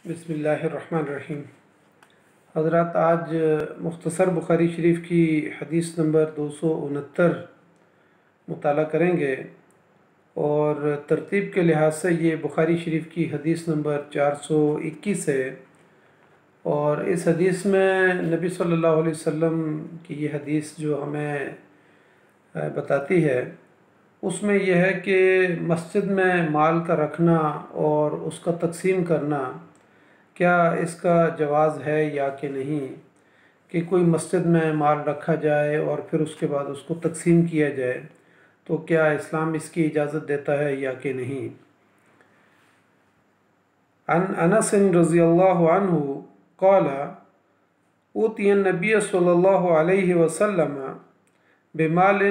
بسم اللہ الرحمن الرحیم۔ حضرات، آج مختصر بخاری شریف کی حدیث نمبر 269 مطالعہ کریں گے، اور ترتیب کے لحاظ سے یہ بخاری شریف کی حدیث نمبر 421 ہے، اور اس حدیث میں نبی صلی اللہ علیہ وسلم کی یہ حدیث جو ہمیں بتاتی ہے، اس میں یہ ہے کہ مسجد میں مال کا رکھنا اور اس کا تقسیم کرنا، کیا اس کا جواز ہے یا کہ نہیں، کہ کوئی مسجد میں مال رکھا جائے اور پھر اس کے بعد اس کو تقسیم کیا جائے، تو کیا اسلام اس کی اجازت دیتا ہے یا کہ نہیں۔ عن انس رضی اللہ عنہ قال اوتی النبی صلی اللہ علیہ وسلم بمال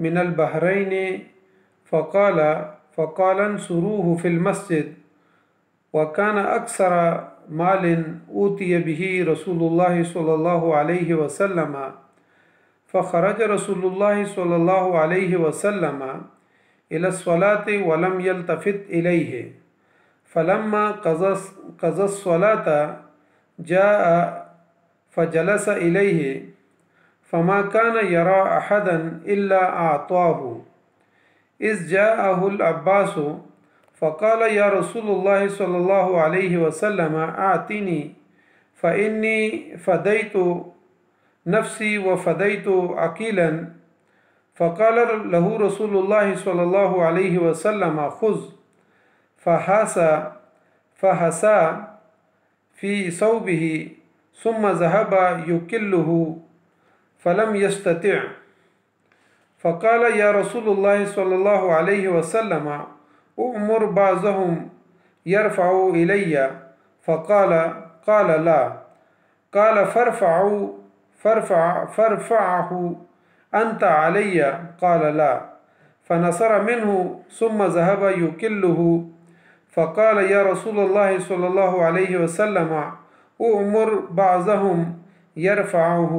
من البحرین فقال انصروه في المسجد، وكان أكثر مال أوتي به رسول الله صلى الله عليه وسلم، فخرج رسول الله صلى الله عليه وسلم إلى الصلاة ولم يلتفت إليه، فلما قضى الصلاة جاء فجلس إليه، فما كان يرى أحدا إلا أعطاه، إذ جاءه العباس فقال يا رسول الله صلى الله عليه وسلم أعطني فإني فديت نفسي وفديت عقيلا، فقال له رسول الله صلى الله عليه وسلم خذ، فحسى في ثوبه ثم ذهب يكله فلم يستطع، فقال يا رسول الله صلى الله عليه وسلم أؤمر بعضهم يرفع إلي، قال لا، قال فارفعه أنت علي، قال لا، فنصر منه ثم ذهب يكله، فقال يا رسول الله صلى الله عليه وسلم أؤمر بعضهم يرفعه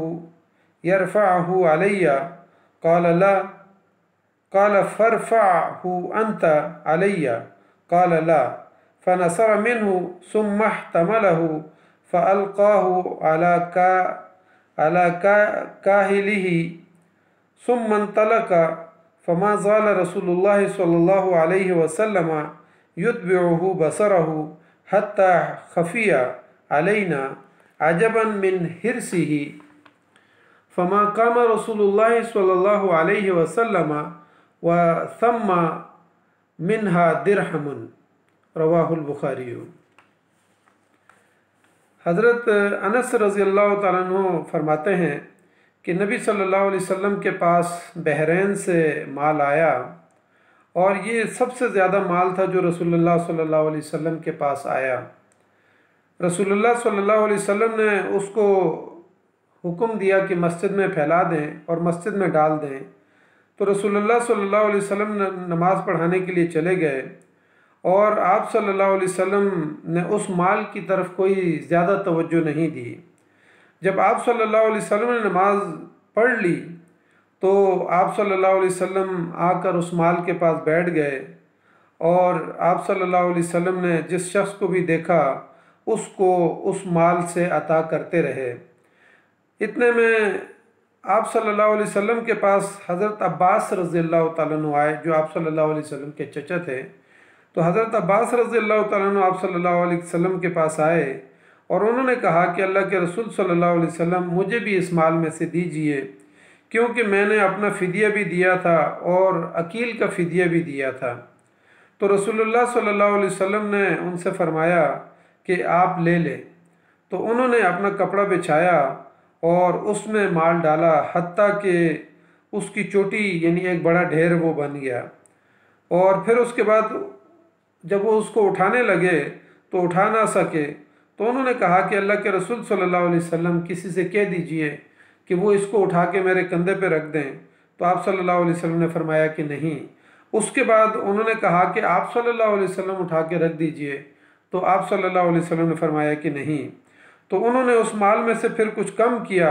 علي، قال لا، قال فارفعه أنت علي، قال لا، فنصر منه ثم احتمله فألقاه على كاهله ثم انطلق، فما زال رسول الله صلى الله عليه وسلم يتبعه بصره حتى خفي علينا عجبا من حرصه، فما قام رسول الله صلى الله عليه وسلم وثم منها درہم، رواہ البخاری۔ حضرت انس رضی اللہ تعالیٰ عنہ فرماتے ہیں کہ نبی صلی اللہ علیہ وسلم کے پاس بحرین سے مال آیا، اور یہ سب سے زیادہ مال تھا جو رسول اللہ صلی اللہ علیہ وسلم کے پاس آیا۔ رسول اللہ صلی اللہ علیہ وسلم نے اس کو حکم دیا کہ مسجد میں پھیلا دیں اور مسجد میں ڈال دیں، تو رسول اللہ صلی اللہ علیہ وسلم نماز پڑھانے کے لیے چلے گئے، اور آپ صلی اللہ علیہ وسلم نے اس مال کی طرف کوئی زیادہ توجہ نہیں دی۔ جب آپ صلی اللہ علیہ وسلم نے نماز پڑھ لی تو آپ صلی اللہ علیہ وسلم آ کر اس مال کے پاس بیٹھ گئے، اور آپ صلی اللہ علیہ وسلم نے جس شخص کو بھی دیکھا اس کو اس مال سے عطا کرتے رہے۔ اتنے میں آپ صلی اللہ علیہ وسلم کے پاس حضرت عباس رضی اللہ تعالیٰ عنہ آئے، جو آپ صلی اللہ علیہ وسلم کے چچا تھے۔ تو حضرت عباس رضی اللہ تعالیٰ عنہ آپ صلی اللہ علیہ وسلم کے پاس آئے، اور انہوں نے کہا کہ اللہ کے رسول صلی اللہ علیہ وسلم مجھے بھی اس مال میں سے دیجئے، کیونکہ میں نے اپنا فدیہ بھی دیا تھا اور عقیل کا فدیہ بھی دیا تھا۔ تو رسول اللہ صلی اللہ علیہ وسلم نے ان سے فرمایا کہ آپ لے لیں۔ تو انہوں نے اپنا کپڑا بچھایا اور اس میں مال ڈالا، حتیٰ کہ اس کی چوٹی یعنی ایک بڑا ڈھیر وہ بن گیا، اور پھر اس کے بعد جب وہ اس کو اٹھانے لگے تو اٹھا نہ سکے، تو انہوں نے کہا کہ اللہ کے رسول صلی اللہ علیہ وسلم کسی سے کہہ دیجئے کہ وہ اس کو اٹھا کے میرے کندھے پہ رکھ دیں۔ تو آپ صلی اللہ علیہ وسلم نے فرمایا کہ نہیں۔ اس کے بعد انہوں نے کہا کہ آپ صلی اللہ علیہ وسلم اٹھا کے رکھ دیجئے، تو آپ صلی اللہ علیہ وسلم نے فرمایا کہ نہیں۔ تو انہوں نے اس مال میں سے پھر کچھ کم کیا،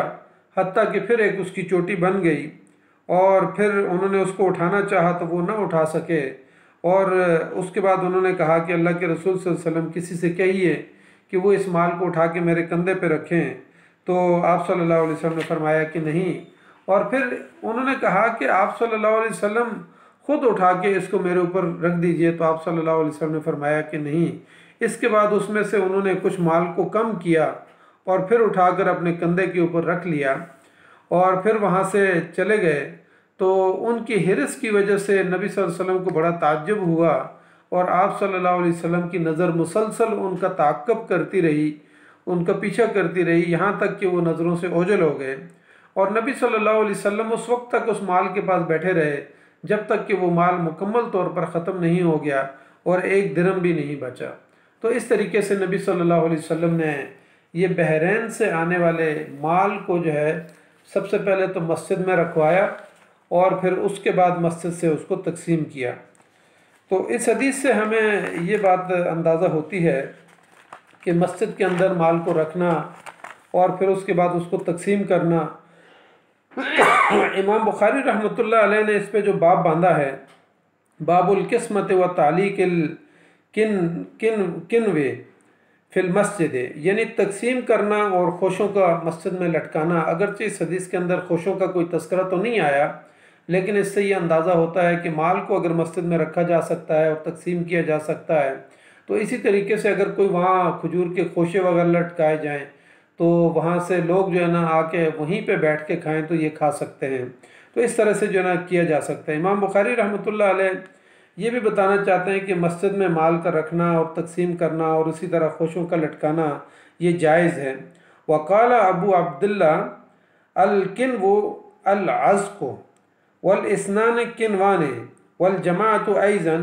حتیٰ کہ پھر ایک اس کی چوٹی بن گئی، اور پھر انہوں نے اس کو اٹھانا چاہا تو وہ نہ اٹھا سکے، اور اس کے بعد انہوں نے کہا کہ اللہ کے رسول صلی اللہ علیہ وسلم کسی سے کہیے کہ وہ اس مال کو اٹھا کے میرے کندھے پہ رکھیں، تو آپ صلی اللہ علیہ وسلم نے فرمایا کہ نہیں، اور پھر انہوں نے کہا کہ آپ صلی اللہ علیہ وسلم خود اٹھا کے اس کو میرے اوپر رکھ دیجئے، تو آپ صلی اللہ علیہ وسلم نے فرمایا کہ نہیں۔ اس کے بعد اس میں سے انہوں نے کچھ مال کو کم کیا اور پھر اٹھا کر اپنے کندھے کے اوپر رکھ لیا اور پھر وہاں سے چلے گئے۔ تو ان کی حرص کی وجہ سے نبی صلی اللہ علیہ وسلم کو بڑا تعجب ہوا، اور آپ صلی اللہ علیہ وسلم کی نظر مسلسل ان کا تعقب کرتی رہی، ان کا پیچھا کرتی رہی، یہاں تک کہ وہ نظروں سے اوجھل ہو گئے، اور نبی صلی اللہ علیہ وسلم اس وقت تک اس مال کے پاس بیٹھے رہے جب تک کہ وہ مال مکمل طور پر ختم نہیں ہو گیا اور ایک درہم بھی نہیں بچا۔ تو اس طریقے سے نبی صلی اللہ علیہ وسلم نے یہ بحرین سے آنے والے مال کو جو ہے سب سے پہلے تو مسجد میں رکھوایا اور پھر اس کے بعد مسجد سے اس کو تقسیم کیا۔ تو اس حدیث سے ہمیں یہ بات اندازہ ہوتی ہے کہ مسجد کے اندر مال کو رکھنا اور پھر اس کے بعد اس کو تقسیم کرنا۔ امام بخاری رحمۃ اللہ علیہ نے اس پہ جو باب باندھا ہے، باب القسمت و تعلیق کنوے فی المسجد، یعنی تقسیم کرنا اور خوشوں کا مسجد میں لٹکانا۔ اگرچہ اس حدیث کے اندر خوشوں کا کوئی تذکرہ تو نہیں آیا، لیکن اس سے یہ اندازہ ہوتا ہے کہ مال کو اگر مسجد میں رکھا جا سکتا ہے اور تقسیم کیا جا سکتا ہے، تو اسی طریقے سے اگر کوئی وہاں کھجور کے خوشے وغیرہ لٹکائے جائیں تو وہاں سے لوگ جو ہے نا آ کے وہیں پہ بیٹھ کے کھائیں تو یہ کھا سکتے ہیں۔ تو اس طرح سے جو ہے نا کیا جا سکتا ہے۔ امام بخاری رحمۃ اللہ علیہ یہ بھی بتانا چاہتے ہیں کہ مسجد میں مال کا رکھنا اور تقسیم کرنا اور اسی طرح خوشوں کا لٹکانا یہ جائز ہے۔ وقال ابو عبداللہ الکنو العزق والاسنان کنوان والجماعت ایضا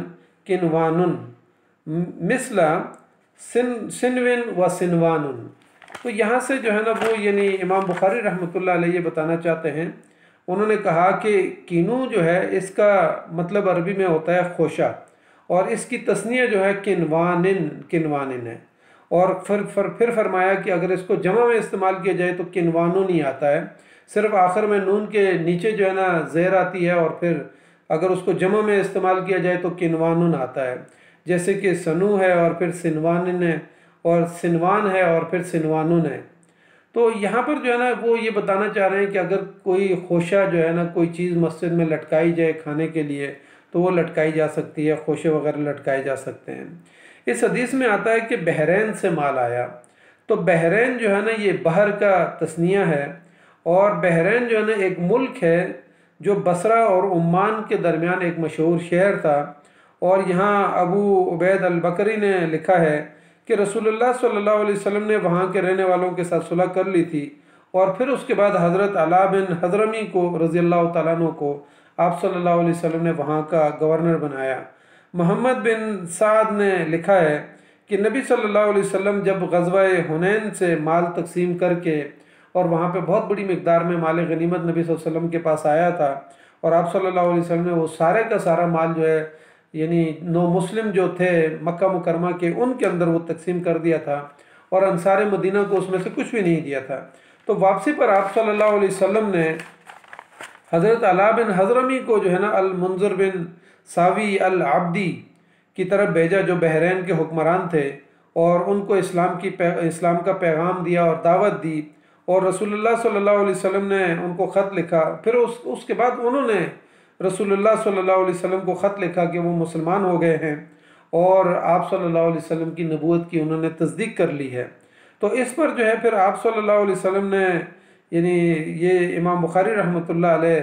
کنوان مثل سنون و سنوان۔ تو یہاں سے جو ہے نا وہ یعنی امام بخاری رحمۃ اللہ علیہ یہ بتانا چاہتے ہیں، انہوں نے کہا کہ کینو جو ہے اس کا مطلب عربی میں ہوتا ہے خوشہ، اور اس کی تثنیہ جو ہے کنوانن ہے، اور پھر فرمایا کہ اگر اس کو جمع میں استعمال کیا جائے تو کنوانن ہی آتا ہے، صرف آخر میں نون کے نیچے جو ہے نا زیر آتی ہے، اور پھر اگر اس کو جمع میں استعمال کیا جائے تو کنوانن آتا ہے، جیسے کہ سنو ہے اور پھر سنوانن ہے، اور سنوان ہے اور پھر سنوانن ہے۔ تو یہاں پر جو ہے نا وہ یہ بتانا چاہ رہے ہیں کہ اگر کوئی خوشہ جو ہے نا کوئی چیز مسجد میں لٹکائی جائے کھانے کے لیے تو وہ لٹکائی جا سکتی ہے، خوشے وغیرہ لٹکائے جا سکتے ہیں۔ اس حدیث میں آتا ہے کہ بحرین سے مال آیا، تو بحرین جو ہے نا یہ بحر کا تثنیہ ہے، اور بحرین جو ہے نا ایک ملک ہے جو بصرہ اور عمان کے درمیان ایک مشہور شہر تھا، اور یہاں ابو عبید البکری نے لکھا ہے کہ رسول اللہ صلی اللہ علیہ وسلم نے وہاں کے رہنے والوں کے ساتھ صلح کر لی تھی، اور پھر اس کے بعد حضرت علا بن حضرمی کو رضی اللہ تعالیٰ عنہ کو آپ صلی اللہ علیہ وسلم نے وہاں کا گورنر بنایا۔ محمد بن سعد نے لکھا ہے کہ نبی صلی اللہ علیہ وسلم جب غزوہ حنین سے مال تقسیم کر کے اور وہاں پہ بہت بڑی مقدار میں مال غنیمت نبی صلی اللہ علیہ وسلم کے پاس آیا تھا، اور آپ صلی اللہ علیہ وسلم نے وہ سارے کا سارا مال جو ہے یعنی نو مسلم جو تھے مکہ مکرمہ کے ان کے اندر وہ تقسیم کر دیا تھا، اور انصار مدینہ کو اس میں سے کچھ بھی نہیں دیا تھا۔ تو واپسی پر آپ صلی اللہ علیہ وسلم نے حضرت علا بن حضرمی کو جو ہے نا المنذر بن ساوی العبدی کی طرف بھیجا جو بحرین کے حکمران تھے، اور ان کو اسلام کا پیغام دیا اور دعوت دی، اور رسول اللہ صلی اللہ علیہ وسلم نے ان کو خط لکھا۔ پھر اس کے بعد انہوں نے رسول اللہ صلی اللہ علیہ وسلم کو خط لکھا کہ وہ مسلمان ہو گئے ہیں، اور آپ صلی اللہ علیہ وسلم کی نبوت کی انہوں نے تصدیق کر لی ہے۔ تو اس پر جو ہے پھر آپ صلی اللہ علیہ وسلم نے یعنی یہ امام بخاری رحمۃ اللہ علیہ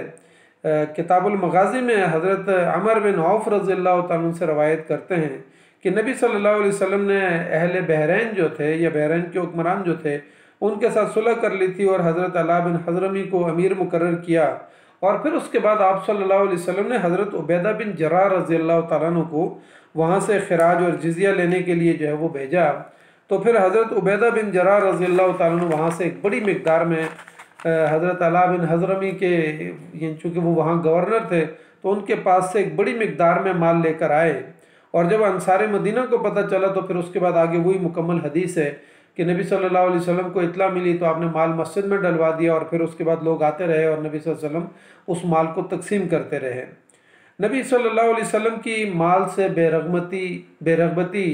کتاب المغازی میں حضرت عمر بن عوف رضی اللہ تعالیٰ سے روایت کرتے ہیں کہ نبی صلی اللہ علیہ وسلم نے اہل بحرین جو تھے یا بحرین کے حکمران جو تھے ان کے ساتھ صلح کر لی تھی، اور حضرت علا بن حضرمی کو امیر مقرر کیا، اور پھر اس کے بعد آپ صلی اللہ علیہ وسلم نے حضرت عبیدہ بن جراح رضی اللہ تعالیٰ عنہ کو وہاں سے خراج اور جزیہ لینے کے لیے جو ہے وہ بھیجا۔ تو پھر حضرت عبیدہ بن جراح رضی اللہ تعالیٰ عنہ وہاں سے ایک بڑی مقدار میں حضرت علا بن حضرمی کے یعنی چونکہ وہ وہاں گورنر تھے تو ان کے پاس سے ایک بڑی مقدار میں مال لے کر آئے، اور جب انصار مدینہ کو پتہ چلا تو پھر اس کے بعد آگے وہی مکمل حدیث ہے کہ نبی صلی اللہ علیہ وسلم کو اطلاع ملی تو آپ نے مال مسجد میں ڈلوا دیا، اور پھر اس کے بعد لوگ آتے رہے اور نبی صلی اللہ علیہ وسلم اس مال کو تقسیم کرتے رہے۔ نبی صلی اللہ علیہ وسلم کی مال سے بے رغبتی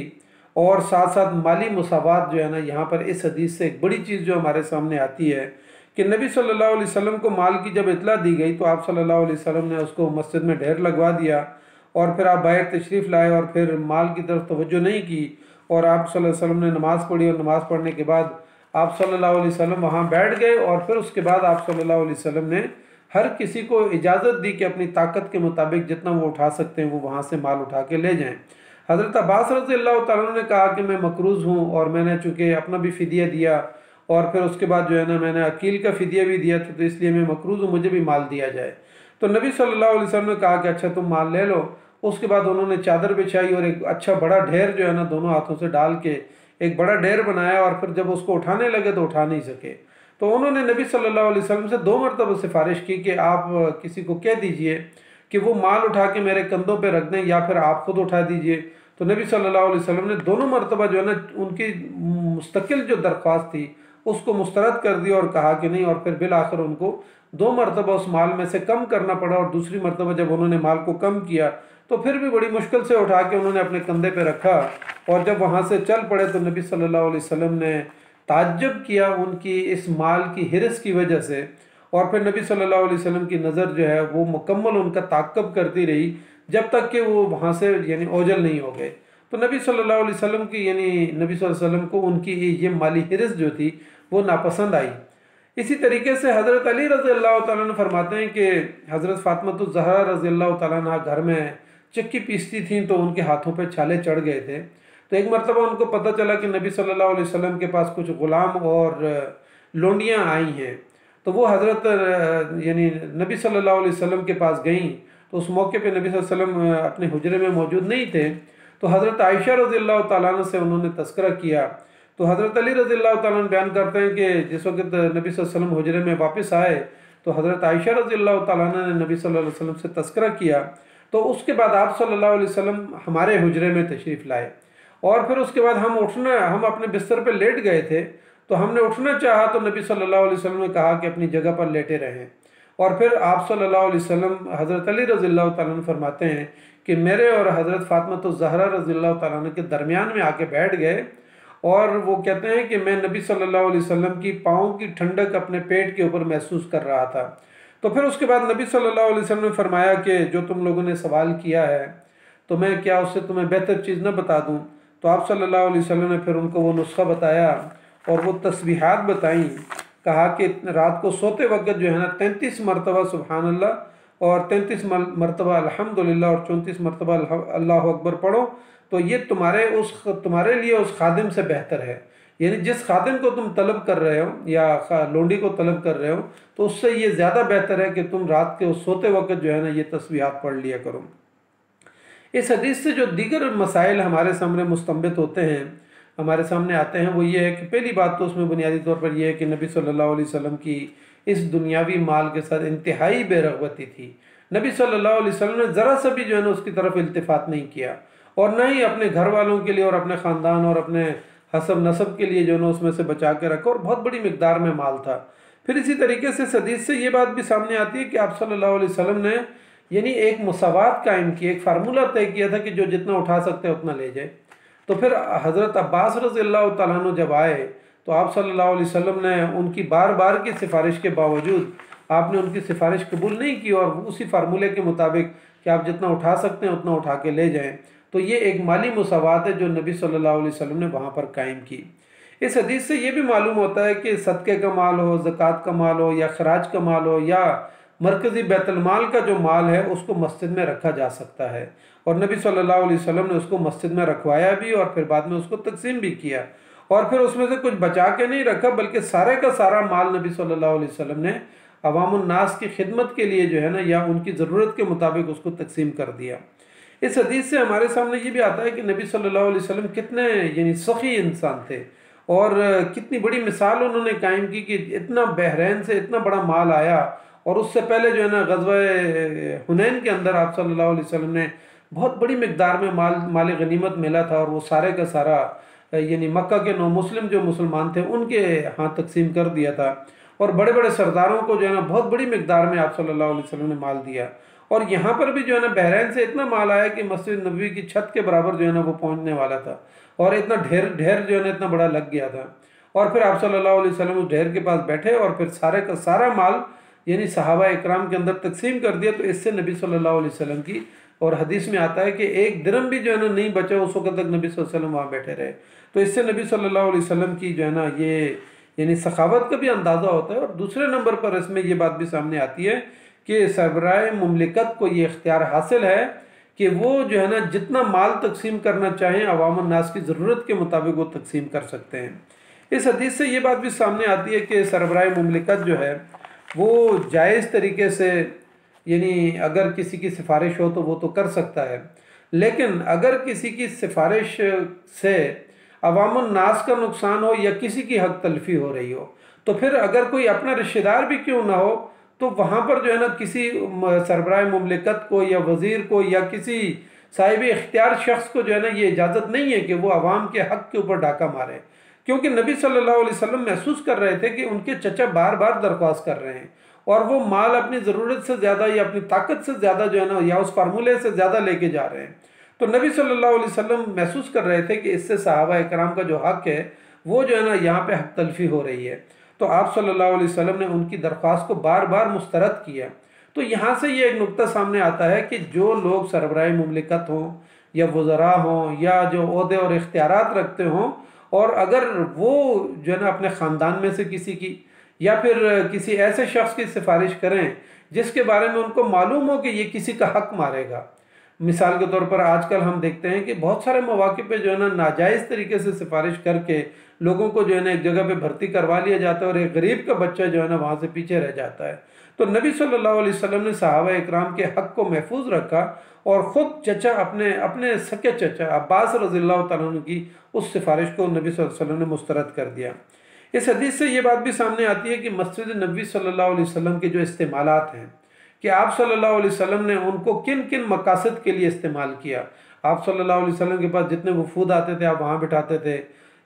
اور ساتھ ساتھ مالی مساوات جو ہے نا، یہاں پر اس حدیث سے ایک بڑی چیز جو ہمارے سامنے آتی ہے کہ نبی صلی اللہ علیہ وسلم کو مال کی جب اطلاع دی گئی تو آپ صلی اللہ علیہ وسلم نے اس کو مسجد میں ڈھیر لگوا دیا، اور پھر آپ باہر تشریف لائے اور پھر مال کی طرف توجہ نہیں کی، اور آپ صلی اللہ علیہ وسلم نے نماز پڑھی، اور نماز پڑھنے کے بعد آپ صلی اللہ علیہ وسلم وہاں بیٹھ گئے، اور پھر اس کے بعد آپ صلی اللہ علیہ وسلم نے ہر کسی کو اجازت دی کہ اپنی طاقت کے مطابق جتنا وہ اٹھا سکتے ہیں وہ وہاں سے مال اٹھا کے لے جائیں۔ حضرت عباس رضی اللہ تعالیٰ عنہ نے کہا کہ میں مقروض ہوں، اور میں نے چونکہ اپنا بھی فدیہ دیا اور پھر اس کے بعد جو ہے نا میں نے عقیل کا فدیہ بھی دیا تھا، تو اس لیے میں مقروض ہوں، مجھے بھی مال دیا جائے۔ تو نبی صلی اللہ علیہ وسلم نے کہا کہ اچھا تم مال لے لو۔ اس کے بعد انہوں نے چادر بچھائی اور ایک اچھا بڑا ڈھیر جو ہے نا دونوں ہاتھوں سے ڈال کے ایک بڑا ڈھیر بنایا، اور پھر جب اس کو اٹھانے لگے تو اٹھا نہیں سکے، تو انہوں نے نبی صلی اللہ علیہ وسلم سے 2 مرتبہ سفارش کی کہ آپ کسی کو کہہ دیجئے کہ وہ مال اٹھا کے میرے کندھوں پہ رکھ دیں، یا پھر آپ خود اٹھا دیجئے۔ تو نبی صلی اللہ علیہ وسلم نے دونوں مرتبہ جو ہے نا ان کی مستقل جو درخواست تھی اس کو مسترد کر دیا اور کہا کہ نہیں، اور پھر بالآخر ان کو 2 مرتبہ اس مال میں سے کم کرنا پڑا، اور دوسری مرتبہ جب انہوں نے مال کو کم کیا تو پھر بھی بڑی مشکل سے اٹھا کے انہوں نے اپنے کندھے پہ رکھا، اور جب وہاں سے چل پڑے تو نبی صلی اللہ علیہ وسلم نے تعجب کیا ان کی اس مال کی حرص کی وجہ سے، اور پھر نبی صلی اللہ علیہ وسلم کی نظر جو ہے وہ مکمل ان کا تعقب کرتی رہی جب تک کہ وہ وہاں سے یعنی اوجل نہیں ہو گئے۔ تو نبی صلی اللہ علیہ وسلم کی یعنی نبی صلی اللہ علیہ وسلم کو ان کی یہ مالی حرص جو تھی وہ ناپسند آئی۔ اسی طریقے سے حضرت علی رضی اللہ تعالیٰ عنہ فرماتے ہیں کہ حضرت فاطمہ الزہرا رضی اللہ تعالیٰ عنہ گھر میں چکی پیستی تھیں تو ان کے ہاتھوں پہ چھالے چڑھ گئے تھے، تو ایک مرتبہ ان کو پتہ چلا کہ نبی صلی اللہ علیہ وسلم کے پاس کچھ غلام اور لونڈیاں آئی ہیں، تو وہ حضرت یعنی نبی صلی اللہ علیہ وسلم کے پاس گئیں، تو اس موقع پہ نبی صلی اللہ علیہ وسلم اپنے حجرے میں موجود نہیں تھے، تو حضرت عائشہ رضی اللہ تعالیٰ عنہ سے انہوں نے تذکرہ کیا، تو حضرت علی رضی اللہ تعالیٰ عنہ بیان کرتے ہیں کہ جس وقت نبی صلی اللہ علیہ وسلم حجرے میں واپس آئے تو حضرت عائشہ رضی اللہ تعالیٰ عنہ نے نبی صلی اللہ علیہ وسلم سے تذکرہ کیا، تو اس کے بعد آپ صلی اللہ علیہ وسلم ہمارے حجرے میں تشریف لائے، اور پھر اس کے بعد ہم اپنے بستر پہ لیٹ گئے تھے، تو ہم نے اٹھنا چاہا تو نبی صلی اللہ علیہ وسلم نے کہا کہ اپنی جگہ پر لیٹے رہیں، اور پھر آپ صلی اللہ علیہ وسلم حضرت علی رضی اللہ تعالیٰ عنہ فرماتے ہیں کہ میرے اور حضرت فاطمہ الزہرا رضی اللہ تعالیٰ عنہ کے درمیان میں آ کے بیٹھ گئے، اور وہ کہتے ہیں کہ میں نبی صلی اللہ علیہ وسلم کی پاؤں کی ٹھنڈک اپنے پیٹ کے اوپر محسوس کر رہا تھا۔ تو پھر اس کے بعد نبی صلی اللہ علیہ وسلم نے فرمایا کہ جو تم لوگوں نے سوال کیا ہے تو میں کیا اس سے تمہیں بہتر چیز نہ بتا دوں؟ تو آپ صلی اللہ علیہ وسلم نے پھر ان کو وہ نسخہ بتایا اور وہ تسبیحات بتائیں، کہا کہ رات کو سوتے وقت جو ہے نا 33 مرتبہ سبحان اللہ اور 33 مرتبہ الحمدللہ اور 34 مرتبہ اللہ اکبر پڑھو، تو یہ تمہارے لیے اس خادم سے بہتر ہے، یعنی جس خادم کو تم طلب کر رہے ہو یا لونڈی کو طلب کر رہے ہو تو اس سے یہ زیادہ بہتر ہے کہ تم رات کے اس سوتے وقت جو ہے نا یہ تسبیحات پڑھ لیا کرو۔ اس حدیث سے جو دیگر مسائل ہمارے سامنے مستنبط ہوتے ہیں، ہمارے سامنے آتے ہیں، وہ یہ ہے کہ پہلی بات تو اس میں بنیادی طور پر یہ ہے کہ نبی صلی اللہ علیہ وسلم کی اس دنیاوی مال کے ساتھ انتہائی بے رغبتی تھی۔ نبی صلی اللہ علیہ وسلم نے ذرا سا بھی جو ہے نا اس کی طرف التفات نہیں کیا، اور نہ ہی اپنے گھر والوں کے لیے اور اپنے خاندان اور اپنے حسب نسب کے لیے جو ہے نا اس میں سے بچا کے رکھا، اور بہت بڑی مقدار میں مال تھا۔ پھر اسی طریقے سے اس حدیث سے یہ بات بھی سامنے آتی ہے کہ آپ صلی اللہ علیہ وسلم نے یعنی ایک مساوات قائم کی، ایک فارمولہ طے کیا تھا کہ جو جتنا اٹھا سکتے اتنا لے جائے۔ تو پھر حضرت عباس رضی اللہ تعالیٰ عنہ جب آئے تو آپ صلی اللہ علیہ وسلم نے ان کی بار بار کی سفارش کے باوجود آپ نے ان کی سفارش قبول نہیں کی، اور اسی فارمولے کے مطابق کہ آپ جتنا اٹھا سکتے ہیں اتنا اٹھا کے لے جائیں۔ تو یہ ایک مالی مساوات ہے جو نبی صلی اللہ علیہ وسلم نے وہاں پر قائم کی۔ اس حدیث سے یہ بھی معلوم ہوتا ہے کہ صدقے کا مال ہو، زکوٰۃ کا مال ہو، یا خراج کا مال ہو، یا مرکزی بیت المال کا جو مال ہے اس کو مسجد میں رکھا جا سکتا ہے، اور نبی صلی اللہ علیہ وسلم نے اس کو مسجد میں رکھوایا بھی اور پھر بعد میں اس کو تقسیم بھی کیا، اور پھر اس میں سے کچھ بچا کے نہیں رکھا بلکہ سارے کا سارا مال نبی صلی اللہ علیہ وسلم نے عوام الناس کی خدمت کے لیے جو ہے نا یا ان کی ضرورت کے مطابق اس کو تقسیم کر دیا۔ اس حدیث سے ہمارے سامنے یہ بھی آتا ہے کہ نبی صلی اللہ علیہ وسلم کتنے یعنی سخی انسان تھے، اور کتنی بڑی مثال انہوں نے قائم کی کہ اتنا بحرین سے اتنا بڑا مال آیا، اور اس سے پہلے جو ہے نا غزوہ حنین کے اندر آپ صلی اللہ علیہ وسلم نے بہت بڑی مقدار میں مال غنیمت ملا تھا، اور وہ سارے کا سارا یعنی مکہ کے نو مسلم جو مسلمان تھے ان کے ہاں تقسیم کر دیا تھا، اور بڑے بڑے سرداروں کو جو ہے نا بہت بڑی مقدار میں آپ صلی اللہ علیہ وسلم نے مال دیا، اور یہاں پر بھی جو ہے نا بحرین سے اتنا مال آیا کہ مسجد نبوی کی چھت کے برابر جو ہے نا وہ پہنچنے والا تھا۔ اور اتنا ڈھیر جو ہے نا اتنا بڑا لگ گیا تھا، اور پھر آپ صلی اللہ علیہ وسلم اس ڈھیر کے پاس بیٹھے اور پھر سارے کا سارا مال یعنی صحابہ اکرام کے اندر تقسیم کر دیا۔ تو اس سے نبی صلی اللہ علیہ وسلم کی، اور حدیث میں آتا ہے کہ ایک درم بھی جو ہے نا نہیں بچا، اس وقت تک نبی صلی اللہ علیہ وسلم وہاں بیٹھے رہے۔ تو اس سے نبی صلی اللہ علیہ وسلم کی جو ہے نا یہ یعنی سخاوت کا بھی اندازہ ہوتا ہے۔ اور دوسرے نمبر پر اس میں یہ بات بھی سامنے آتی ہے کہ سربراہ مملکت کو یہ اختیار حاصل ہے کہ وہ جو ہے نا جتنا مال تقسیم کرنا چاہیں عوام الناس کی ضرورت کے مطابق وہ تقسیم کر سکتے ہیں۔ اس حدیث سے یہ بات بھی سامنے آتی ہے کہ سربراہ مملکت جو ہے وہ جائز طریقے سے یعنی اگر کسی کی سفارش ہو تو وہ تو کر سکتا ہے، لیکن اگر کسی کی سفارش سے عوام الناس کا نقصان ہو یا کسی کی حق تلفی ہو رہی ہو، تو پھر اگر کوئی اپنا رشتہ دار بھی کیوں نہ ہو تو وہاں پر جو ہے نا کسی سربراہ مملکت کو یا وزیر کو یا کسی صاحب اختیار شخص کو جو ہے نا یہ اجازت نہیں ہے کہ وہ عوام کے حق کے اوپر ڈاکہ مارے، کیونکہ نبی صلی اللہ علیہ وسلم محسوس کر رہے تھے کہ ان کے چچا بار بار درخواست کر رہے ہیں اور وہ مال اپنی ضرورت سے زیادہ یا اپنی طاقت سے زیادہ جو ہے نا یا اس فارمولے سے زیادہ لے کے جا رہے ہیں۔ تو نبی صلی اللہ علیہ وسلم محسوس کر رہے تھے کہ اس سے صحابہ اکرام کا جو حق ہے وہ جو ہے نا یہاں پہ حق تلفی ہو رہی ہے، تو آپ صلی اللہ علیہ وسلم نے ان کی درخواست کو بار بار مسترد کیا۔ تو یہاں سے یہ ایک نقطہ سامنے آتا ہے کہ جو لوگ سربراہ مملکت ہوں یا وزراء ہوں یا جو عہدے اور اختیارات رکھتے ہوں، اور اگر وہ جو ہے نا اپنے خاندان میں سے کسی کی یا پھر کسی ایسے شخص کی سفارش کریں جس کے بارے میں ان کو معلوم ہو کہ یہ کسی کا حق مارے گا، مثال کے طور پر آج کل ہم دیکھتے ہیں کہ بہت سارے مواقع پہ جو ہے نا ناجائز طریقے سے سفارش کر کے لوگوں کو جو ہے نا ایک جگہ پہ بھرتی کروا لیا جاتا ہے اور ایک غریب کا بچہ جو ہے نا وہاں سے پیچھے رہ جاتا ہے۔ تو نبی صلی اللہ علیہ وسلم نے صحابہ اکرام کے حق کو محفوظ رکھا اور خود چچا اپنے سکے چچا عباس رضی اللہ تعالیٰ عنہ کی اس سفارش کو نبی صلی اللہ علیہ وسلم نے مسترد کر دیا۔ اس حدیث سے یہ بات بھی سامنے آتی ہے کہ مسجد نبوی صلی اللہ علیہ وسلم کے جو استعمالات ہیں کہ آپ صلی اللہ علیہ وسلم نے ان کو کن کن مقاصد کے لیے استعمال کیا۔ آپ صلی اللہ علیہ وسلم کے پاس جتنے وفود آتے تھے آپ وہاں بٹھاتے تھے،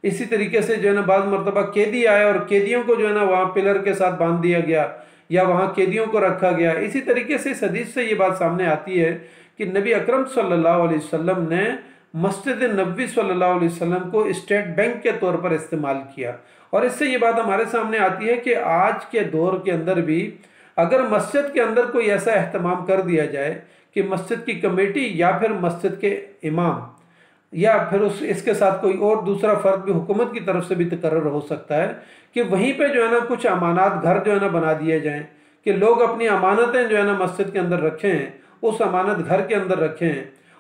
اسی طریقے سے جو ہے نا بعض مرتبہ قیدی آئے اور قیدیوں کو جو ہے نا وہاں پلر کے ساتھ باندھ دیا گیا یا وہاں قیدیوں کو رکھا گیا۔ اسی طریقے سے اس حدیث سے یہ بات سامنے آتی ہے کہ نبی اکرم صلی اللہ علیہ وسلم نے مسجد نبوی صلی اللہ علیہ وسلم کو اسٹیٹ بینک کے طور پر استعمال کیا، اور اس سے یہ بات ہمارے سامنے آتی ہے کہ آج کے دور کے اندر بھی اگر مسجد کے اندر کوئی ایسا اہتمام کر دیا جائے کہ مسجد کی کمیٹی یا پھر مسجد کے امام یا پھر اس کے ساتھ کوئی اور دوسرا فرد بھی حکومت کی طرف سے بھی تقرر ہو سکتا ہے کہ وہیں پہ جو ہے نا کچھ امانات گھر جو ہے نا بنا دیے جائیں کہ لوگ اپنی امانتیں جو ہے نا مسجد کے اندر رکھیں، اس امانت گھر کے اندر رکھیں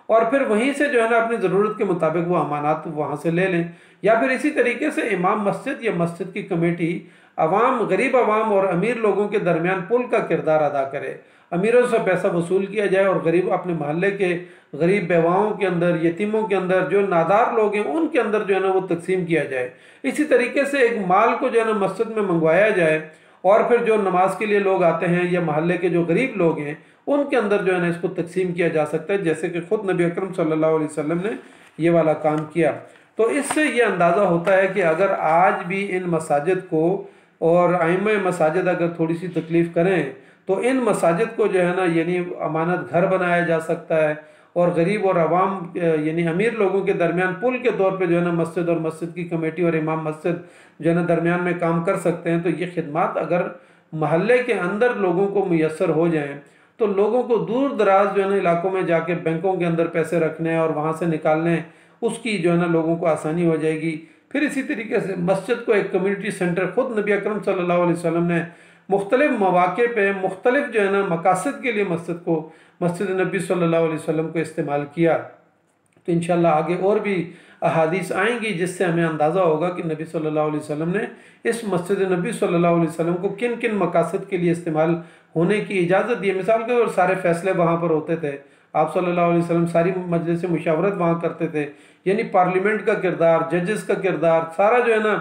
اور پھر وہیں سے جو ہے نا اپنی ضرورت کے مطابق وہ امانات وہاں سے لے لیں، یا پھر اسی طریقے سے امام مسجد یا مسجد کی کمیٹی عوام، غریب عوام اور امیر لوگوں کے درمیان پل کا کردار ادا کرے، امیروں سے پیسہ وصول کیا جائے اور غریب اپنے محلے کے غریب بیواؤں کے اندر، یتیموں کے اندر، جو نادار لوگ ہیں ان کے اندر جو ہے نا وہ تقسیم کیا جائے۔ اسی طریقے سے ایک مال کو جو ہے نا مسجد میں منگوایا جائے اور پھر جو نماز کے لیے لوگ آتے ہیں یا محلے کے جو غریب لوگ ہیں ان کے اندر جو ہے نا اس کو تقسیم کیا جا سکتا ہے، جیسے کہ خود نبی اکرم صلی اللہ علیہ وسلم نے یہ والا کام کیا۔ تو اس سے یہ اندازہ ہوتا ہے کہ اگر آج بھی ان مساجد کو اور ائمہ مساجد اگر تھوڑی سی تکلیف کریں تو ان مساجد کو جو ہے نا یعنی امانت گھر بنایا جا سکتا ہے اور غریب اور عوام یعنی امیر لوگوں کے درمیان پل کے طور پہ جو ہے نا مسجد اور مسجد کی کمیٹی اور امام مسجد جو ہے نا درمیان میں کام کر سکتے ہیں۔ تو یہ خدمات اگر محلے کے اندر لوگوں کو میسر ہو جائیں تو لوگوں کو دور دراز جو ہے نا علاقوں میں جا کے بینکوں کے اندر پیسے رکھنے اور وہاں سے نکالنے اس کی جو ہے نا لوگوں کو آسانی ہو جائے گی۔ پھر اسی طریقے سے مسجد کو ایک کمیونٹی سینٹر، خود نبی اکرم صلی اللہ علیہ وسلم نے مختلف مواقع پہ مختلف جو ہے نا مقاصد کے لیے مسجد نبی صلی اللہ علیہ وسلم کو استعمال کیا۔ تو انشاءاللہ آگے اور بھی احادیث آئیں گی جس سے ہمیں اندازہ ہوگا کہ نبی صلی اللہ علیہ وسلم نے اس مسجد نبی صلی اللہ علیہ وسلم کو کن کن مقاصد کے لیے استعمال ہونے کی اجازت دی۔ مثال کے طور سارے فیصلے وہاں پر ہوتے تھے، آپ صلی اللہ علیہ وسلم ساری مجلس مشاورت وہاں کرتے تھے، یعنی پارلیمنٹ کا کردار، ججز کا کردار سارا جو ہے نا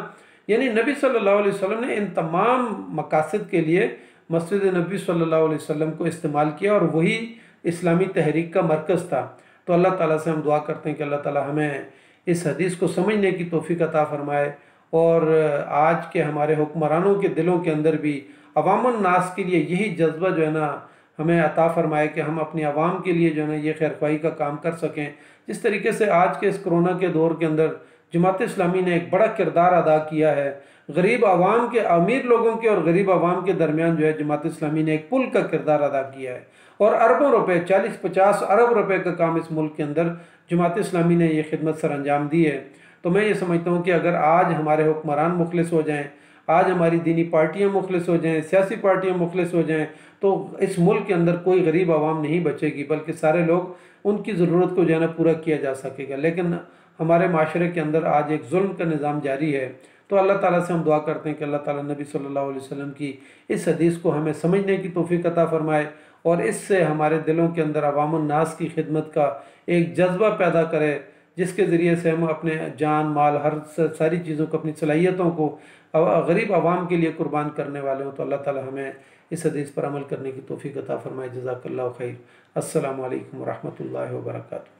یعنی نبی صلی اللہ علیہ وسلم نے ان تمام مقاصد کے لیے مسجد نبی صلی اللہ علیہ وسلم کو استعمال کیا اور وہی اسلامی تحریک کا مرکز تھا۔ تو اللہ تعالیٰ سے ہم دعا کرتے ہیں کہ اللہ تعالیٰ ہمیں اس حدیث کو سمجھنے کی توفیق عطا فرمائے اور آج کے ہمارے حکمرانوں کے دلوں کے اندر بھی عوام الناس کے لیے یہی جذبہ جو ہے نا ہمیں عطا فرمائے کہ ہم اپنی عوام کے لیے جو ہے نا یہ خیر خواہی کا کام کر سکیں۔ جس طریقے سے آج کے اس کرونا کے دور کے اندر جماعت اسلامی نے ایک بڑا کردار ادا کیا ہے۔ غریب عوام کے، امیر لوگوں کے اور غریب عوام کے درمیان جو ہے جماعت اسلامی نے ایک پل کا کردار ادا کیا ہے، اور اربوں روپے، 40-50 ارب روپے کا کام اس ملک کے اندر جماعت اسلامی نے یہ خدمت سر انجام دی ہے۔ تو میں یہ سمجھتا ہوں کہ اگر آج ہمارے حکمران مخلص ہو جائیں، آج ہماری دینی پارٹیاں مخلص ہو جائیں، سیاسی پارٹیاں مخلص ہو جائیں، تو اس ملک کے اندر کوئی غریب عوام نہیں بچے گی، بلکہ سارے لوگ ان کی ضرورت کو جو ہے نا پورا کیا جا سکے گا۔ لیکن ہمارے معاشرے کے اندر آج ایک ظلم کا نظام جاری ہے۔ تو اللہ تعالیٰ سے ہم دعا کرتے ہیں کہ اللہ تعالیٰ نبی صلی اللہ علیہ وسلم کی اس حدیث کو ہمیں سمجھنے کی توفیق عطا فرمائے، اور اس سے ہمارے دلوں کے اندر عوام الناس کی خدمت کا ایک جذبہ پیدا کرے، جس کے ذریعے سے ہم اپنے جان مال ہر ساری چیزوں کو، اپنی صلاحیتوں کو غریب عوام کے لیے قربان کرنے والے ہوں۔ تو اللہ تعالیٰ ہمیں اس حدیث پر عمل کرنے کی توفیق عطا فرمائے۔ جزاک اللہ خیر۔ السلام علیکم ورحمۃ اللہ وبرکاتہ۔